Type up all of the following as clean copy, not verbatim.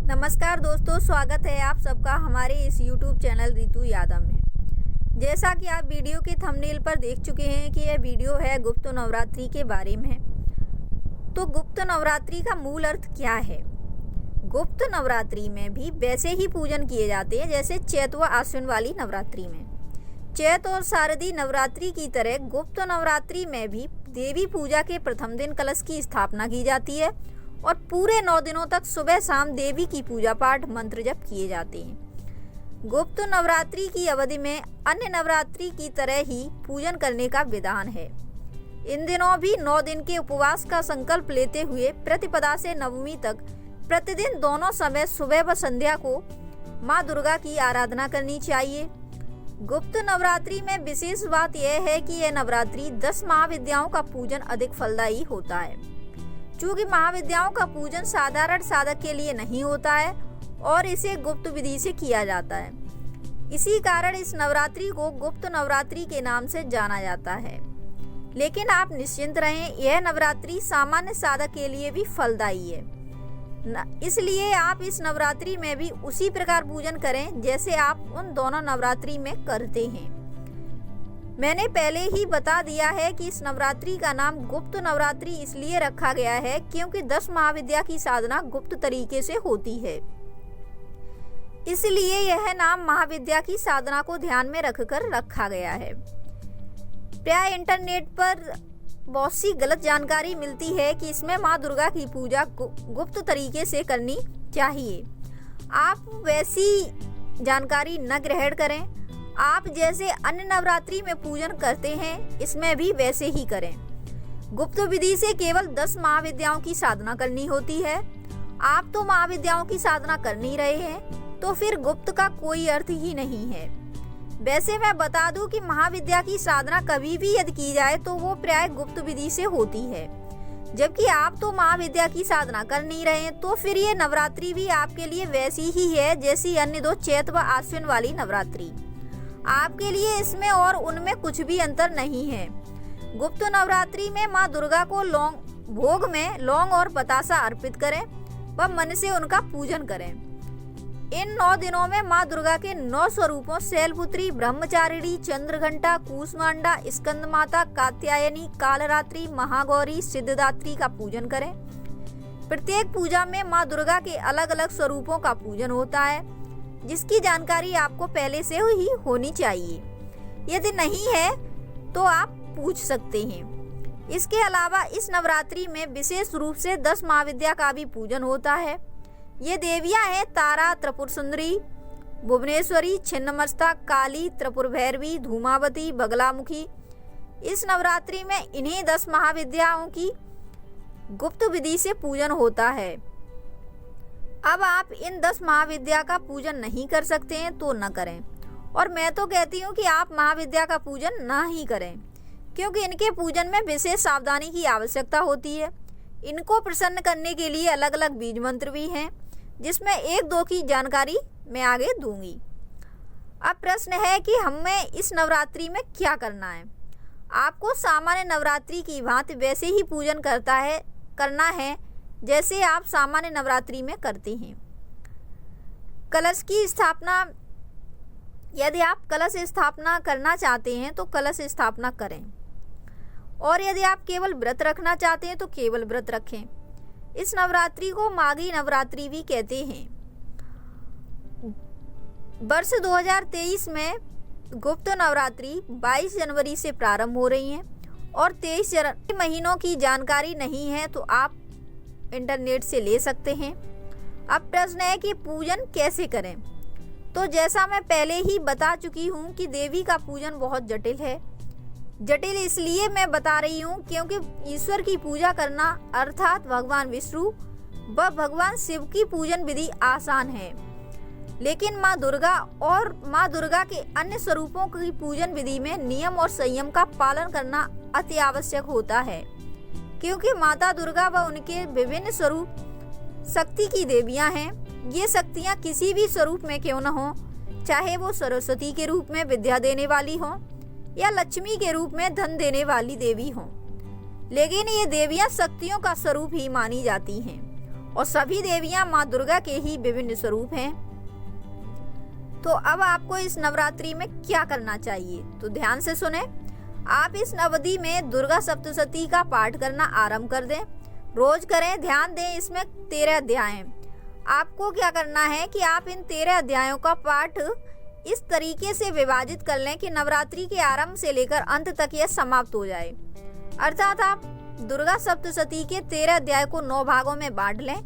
नमस्कार दोस्तों, स्वागत है आप सबका हमारे इस YouTube चैनल ऋतु यादव में। जैसा कि आप वीडियो के थंबनेल पर देख चुके हैं कि यह वीडियो है गुप्त नवरात्रि के बारे में। तो गुप्त नवरात्रि का मूल अर्थ क्या है? गुप्त नवरात्रि में भी वैसे ही पूजन किए जाते हैं जैसे चैत व आश्विन वाली नवरात्रि में। चैत और शारदीय नवरात्रि की तरह गुप्त नवरात्रि में भी देवी पूजा के प्रथम दिन कलश की स्थापना की जाती है और पूरे 9 दिनों तक सुबह शाम देवी की पूजा पाठ मंत्र जप किए जाते हैं। गुप्त नवरात्रि की अवधि में अन्य नवरात्रि की तरह ही पूजन करने का विधान है। इन दिनों भी 9 दिन के उपवास का संकल्प लेते हुए प्रतिपदा से नवमी तक प्रतिदिन दोनों समय सुबह व संध्या को माँ दुर्गा की आराधना करनी चाहिए। गुप्त नवरात्रि में विशेष बात यह है कि यह नवरात्रि 10 महाविद्याओं का पूजन अधिक फलदायी होता है। चूँकि महाविद्याओं का पूजन साधारण साधक के लिए नहीं होता है और इसे गुप्त विधि से किया जाता है, इसी कारण इस नवरात्रि को गुप्त नवरात्रि के नाम से जाना जाता है। लेकिन आप निश्चिंत रहें, यह नवरात्रि सामान्य साधक के लिए भी फलदायी है। इसलिए आप इस नवरात्रि में भी उसी प्रकार पूजन करें जैसे आप उन दोनों नवरात्रि में करते हैं। मैंने पहले ही बता दिया है कि इस नवरात्रि का नाम गुप्त नवरात्रि इसलिए रखा गया है क्योंकि 10 महाविद्या की साधना गुप्त तरीके से होती है। इसलिए यह नाम महाविद्या की साधना को ध्यान में रखकर रखा गया है। प्राय इंटरनेट पर बहुत सी गलत जानकारी मिलती है कि इसमें माँ दुर्गा की पूजा गुप्त तरीके से करनी चाहिए। आप वैसी जानकारी न ग्रहण करें। आप जैसे अन्य नवरात्रि में पूजन करते हैं इसमें भी वैसे ही करें। गुप्त विधि से केवल 10 महाविद्याओं की साधना करनी होती है। आप तो महाविद्याओं की साधना कर नहीं रहे हैं तो फिर गुप्त का कोई अर्थ ही नहीं है। वैसे मैं बता दूं कि महाविद्या की साधना कभी भी यदि की जाए तो वो प्राय गुप्त विधि से होती है, जबकि आप तो महाविद्या की साधना कर नहीं रहे हैं तो फिर ये नवरात्रि भी आपके लिए वैसी ही है जैसी अन्य 2 चैत व आश्विन वाली नवरात्रि। आपके लिए इसमें और उनमें कुछ भी अंतर नहीं है। गुप्त नवरात्रि में माँ दुर्गा को भोग में लौंग और बतासा अर्पित करें व मन से उनका पूजन करें। इन 9 दिनों में माँ दुर्गा के 9 स्वरूपों शैलपुत्री, ब्रह्मचारिणी, चंद्रघंटा, कूष्मांडा, स्कंद माता, कात्यायनी, कालरात्रि, महागौरी, सिद्धदात्री का पूजन करें। प्रत्येक पूजा में माँ दुर्गा के अलग अलग स्वरूपों का पूजन होता है, जिसकी जानकारी आपको पहले से ही होनी चाहिए। यदि नहीं है तो आप पूछ सकते हैं। इसके अलावा इस नवरात्रि में विशेष रूप से 10 महाविद्या का भी पूजन होता है। ये देवियां हैं तारा, त्रिपुर सुंदरी, भुवनेश्वरी, छिन्नमस्ता, काली, त्रिपुर भैरवी, धूमावती, बगलामुखी। इस नवरात्रि में इन्हीं 10 महाविद्याओं की गुप्त विधि से पूजन होता है। अब आप इन 10 महाविद्या का पूजन नहीं कर सकते हैं तो न करें, और मैं तो कहती हूँ कि आप महाविद्या का पूजन ना ही करें, क्योंकि इनके पूजन में विशेष सावधानी की आवश्यकता होती है। इनको प्रसन्न करने के लिए अलग अलग बीज मंत्र भी हैं, जिसमें 1-2 की जानकारी मैं आगे दूंगी। अब प्रश्न है कि हमें इस नवरात्रि में क्या करना है। आपको सामान्य नवरात्रि की भांति वैसे ही पूजन करना है जैसे आप सामान्य नवरात्रि में करते हैं। कलश की स्थापना, यदि आप कलश स्थापना करना चाहते हैं तो कलश स्थापना करें, और यदि आप केवल व्रत रखना चाहते हैं तो केवल व्रत रखें। इस नवरात्रि को माघी नवरात्रि भी कहते हैं। वर्ष 2023 में गुप्त नवरात्रि 22 जनवरी से प्रारंभ हो रही है और 23 महीनों की जानकारी नहीं है तो आप इंटरनेट से ले सकते हैं। अब प्रश्न है कि पूजन कैसे करें। तो जैसा मैं पहले ही बता चुकी हूँ कि देवी का पूजन बहुत जटिल है। जटिल इसलिए मैं बता रही हूँ क्योंकि ईश्वर की पूजा करना अर्थात भगवान विष्णु व भगवान शिव की पूजन विधि आसान है, लेकिन माँ दुर्गा और माँ दुर्गा के अन्य स्वरूपों की पूजन विधि में नियम और संयम का पालन करना अति आवश्यक होता है, क्योंकि माता दुर्गा व उनके विभिन्न स्वरूप शक्ति की देवियां हैं। ये शक्तियां किसी भी स्वरूप में क्यों न हो, चाहे वो सरस्वती के रूप में विद्या देने वाली हो या लक्ष्मी के रूप में धन देने वाली देवी हो, लेकिन ये देवियां शक्तियों का स्वरूप ही मानी जाती हैं और सभी देवियां माँ दुर्गा के ही विभिन्न स्वरूप हैं। तो अब आपको इस नवरात्रि में क्या करना चाहिए, तो ध्यान से सुने। आप इस अवधि में दुर्गा सप्तशती का पाठ करना आरंभ कर दें। रोज करें, ध्यान दें, इसमें 13 अध्याय हैं। आपको क्या करना है कि आप इन 13 अध्यायों का पाठ इस तरीके से विभाजित कर लें कि नवरात्रि के आरंभ से लेकर अंत तक यह समाप्त हो जाए। अर्थात आप दुर्गा सप्तशती के 13 अध्याय को 9 भागों में बांट लें,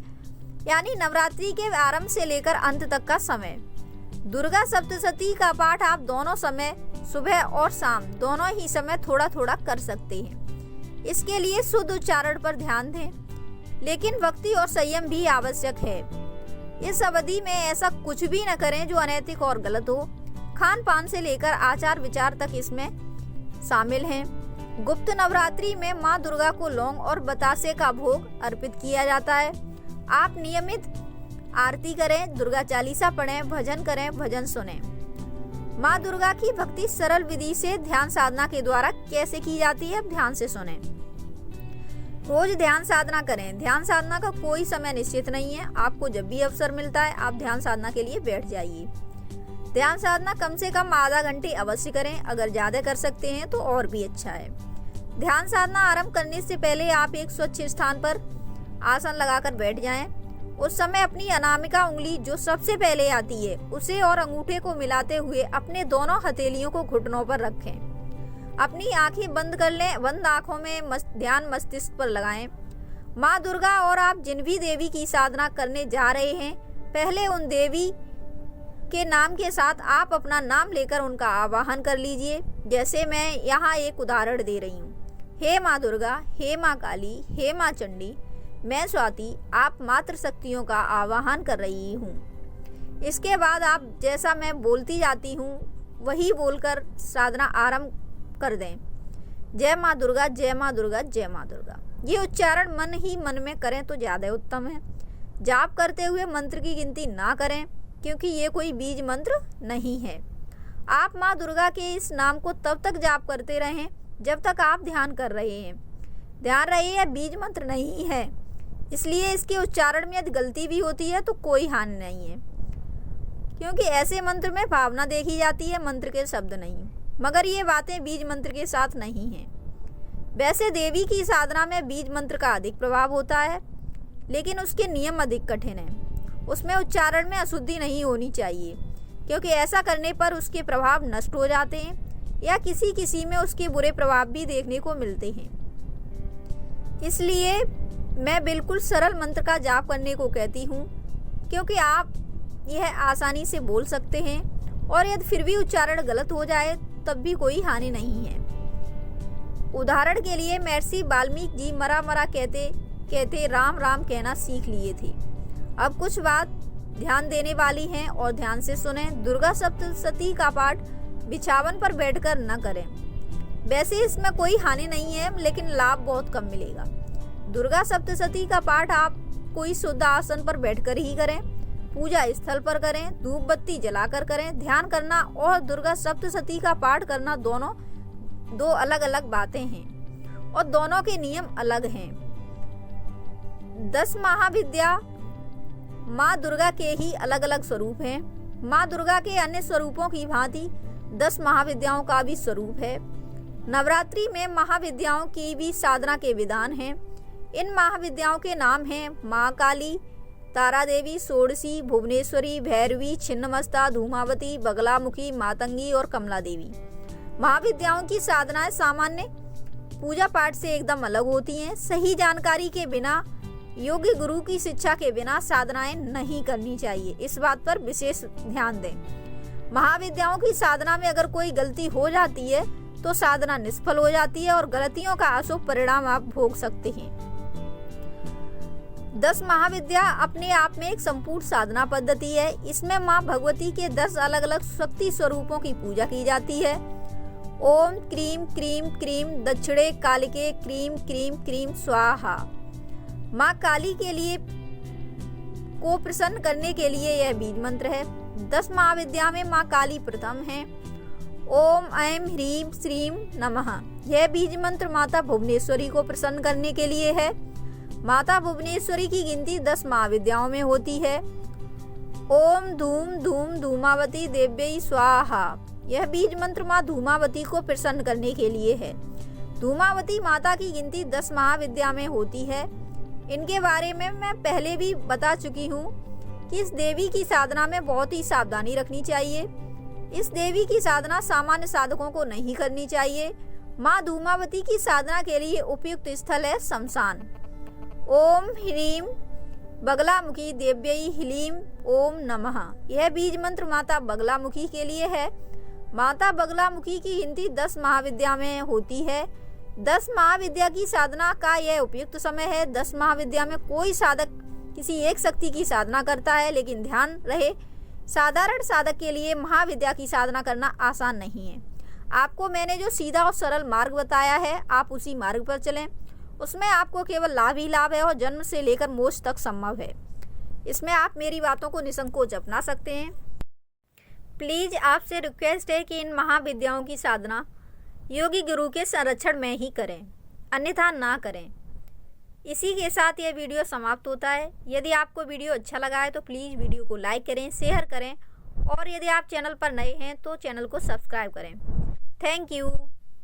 यानी नवरात्रि के आरंभ से लेकर अंत तक का समय। दुर्गा सप्तशती का पाठ आप दोनों समय, सुबह और शाम दोनों ही समय थोड़ा थोड़ा कर सकते हैं। इसके लिए शुद्ध उच्चारण पर ध्यान दें, लेकिन भक्ति और संयम भी आवश्यक है। इस अवधि में ऐसा कुछ भी न करें जो अनैतिक और गलत हो। खान पान से लेकर आचार विचार तक इसमें शामिल हैं। गुप्त नवरात्रि में माँ दुर्गा को लौंग और बतासे का भोग अर्पित किया जाता है। आप नियमित आरती करें, दुर्गा चालीसा पढ़ें, भजन करें, भजन सुनें। माँ दुर्गा की भक्ति सरल विधि से ध्यान साधना के द्वारा कैसे की जाती है, अब ध्यान से सुनें। रोज ध्यान साधना करें। ध्यान साधना का कोई समय निश्चित नहीं है। आपको जब भी अवसर मिलता है आप ध्यान साधना के लिए बैठ जाइए। ध्यान साधना कम से कम आधा घंटे अवश्य करें। अगर ज्यादा कर सकते हैं तो और भी अच्छा है। ध्यान साधना आरंभ करने से पहले आप एक स्वच्छ स्थान पर आसन लगाकर बैठ जाएं। उस समय अपनी अनामिका उंगली जो सबसे पहले आती है उसे और अंगूठे को मिलाते हुए अपने दोनों हथेलियों को घुटनों पर रखें। अपनी आंखें बंद कर लें। बंद आंखों में ध्यान मस्तिष्क पर लगाएं। माँ दुर्गा और आप जिन भी देवी की साधना करने जा रहे हैं, पहले उन देवी के नाम के साथ आप अपना नाम लेकर उनका आवाहन कर लीजिए। जैसे मैं यहाँ एक उदाहरण दे रही हूँ। हे माँ दुर्गा, हे माँ काली, हे माँ चंडी, मैं स्वाति आप मात्र शक्तियों का आवाहन कर रही हूँ। इसके बाद आप जैसा मैं बोलती जाती हूँ वही बोलकर साधना आरंभ कर दें। जय माँ दुर्गा, जय माँ दुर्गा, जय माँ दुर्गा। ये उच्चारण मन ही मन में करें तो ज्यादा उत्तम है। जाप करते हुए मंत्र की गिनती ना करें, क्योंकि ये कोई बीज मंत्र नहीं है। आप माँ दुर्गा के इस नाम को तब तक जाप करते रहें जब तक आप ध्यान कर रहे हैं। ध्यान रहे यह बीज मंत्र नहीं है, इसलिए इसके उच्चारण में यदि गलती भी होती है तो कोई हानि नहीं है, क्योंकि ऐसे मंत्र में भावना देखी जाती है, मंत्र के शब्द नहीं। मगर ये बातें बीज मंत्र के साथ नहीं हैं। वैसे देवी की साधना में बीज मंत्र का अधिक प्रभाव होता है, लेकिन उसके नियम अधिक कठिन हैं। उसमें उच्चारण में अशुद्धि नहीं होनी चाहिए, क्योंकि ऐसा करने पर उसके प्रभाव नष्ट हो जाते हैं या किसी किसी में उसके बुरे प्रभाव भी देखने को मिलते हैं। इसलिए मैं बिल्कुल सरल मंत्र का जाप करने को कहती हूँ, क्योंकि आप यह आसानी से बोल सकते हैं और यदि फिर भी उच्चारण गलत हो जाए तब भी कोई हानि नहीं है। उदाहरण के लिए महर्षि वाल्मीकि जी मरा मरा कहते कहते राम राम कहना सीख लिए थे। अब कुछ बात ध्यान देने वाली हैं और ध्यान से सुने। दुर्गा सप्तशती का पाठ बिछावन पर बैठकर न करें। वैसे इसमें कोई हानि नहीं है, लेकिन लाभ बहुत कम मिलेगा। दुर्गा सप्तशती का पाठ आप कोई शुद्ध आसन पर बैठकर ही करें, पूजा स्थल पर करें, धूप बत्ती जलाकर करें। ध्यान करना और दुर्गा सप्तशती का पाठ करना दोनों दो अलग अलग बातें हैं और दोनों के नियम अलग हैं। 10 महाविद्या माँ दुर्गा के ही अलग अलग स्वरूप हैं। माँ दुर्गा के अन्य स्वरूपों की भांति 10 महाविद्याओं का भी स्वरूप है। नवरात्रि में महाविद्याओं की भी साधना के विधान हैं। इन महाविद्याओं के नाम हैं माँ काली, तारा देवी, षोडशी, भुवनेश्वरी, भैरवी, छिन्नमस्ता, धूमावती, बगलामुखी, मातंगी और कमला देवी। महाविद्याओं की साधनाएं सामान्य पूजा पाठ से एकदम अलग होती हैं। सही जानकारी के बिना, योग्य गुरु की शिक्षा के बिना साधनाएं नहीं करनी चाहिए। इस बात पर विशेष ध्यान दें। महाविद्याओं की साधना में अगर कोई गलती हो जाती है तो साधना निष्फल हो जाती है और गलतियों का अशुभ परिणाम आप भोग सकते हैं। 10 महाविद्या अपने आप में एक संपूर्ण साधना पद्धति है। इसमें माँ भगवती के 10 अलग अलग शक्ति स्वरूपों की पूजा की जाती है। ओम क्रीम क्रीम क्रीम दक्षिणे कालिके क्रीम क्रीम क्रीम स्वाहा। माँ काली के लिए को प्रसन्न करने के लिए यह बीज मंत्र है। 10 महाविद्या में माँ काली प्रथम है। ओम ऐं ह्रीं श्रीं नमः। यह बीज मंत्र माता भुवनेश्वरी को प्रसन्न करने के लिए है। माता भुवनेश्वरी की गिनती 10 महाविद्याओं में होती है। ओम धूम धूम धूमावती देव्यै स्वाहा, यह बीज मंत्र माँ धूमावती को प्रसन्न करने के लिए है। धूमावती माता की गिनती 10 महाविद्या में होती है। इनके बारे में मैं पहले भी बता चुकी हूँ कि इस देवी की साधना में बहुत ही सावधानी रखनी चाहिए। इस देवी की साधना सामान्य साधकों को नहीं करनी चाहिए। माँ धूमावती की साधना के लिए उपयुक्त स्थल है शमशान। ओम ह्रीम बगलामुखी देव्यै ह्लीम ओम नमः, यह बीज मंत्र माता बगलामुखी के लिए है। माता बगलामुखी की गिनती 10 महाविद्या में होती है। 10 महाविद्या की साधना का यह उपयुक्त समय है। 10 महाविद्या में कोई साधक किसी एक शक्ति की साधना करता है, लेकिन ध्यान रहे साधारण साधक के लिए महाविद्या की साधना करना आसान नहीं है। आपको मैंने जो सीधा और सरल मार्ग बताया है, आप उसी मार्ग पर चलें। उसमें आपको केवल लाभ ही लाभ है और जन्म से लेकर मोक्ष तक संभव है। इसमें आप मेरी बातों को निसंकोच अपना सकते हैं। प्लीज़ आपसे रिक्वेस्ट है कि इन महाविद्याओं की साधना योगी गुरु के संरक्षण में ही करें, अन्यथा ना करें। इसी के साथ यह वीडियो समाप्त होता है। यदि आपको वीडियो अच्छा लगा है तो प्लीज़ वीडियो को लाइक करें, शेयर करें और यदि आप चैनल पर नए हैं तो चैनल को सब्सक्राइब करें। Thank you.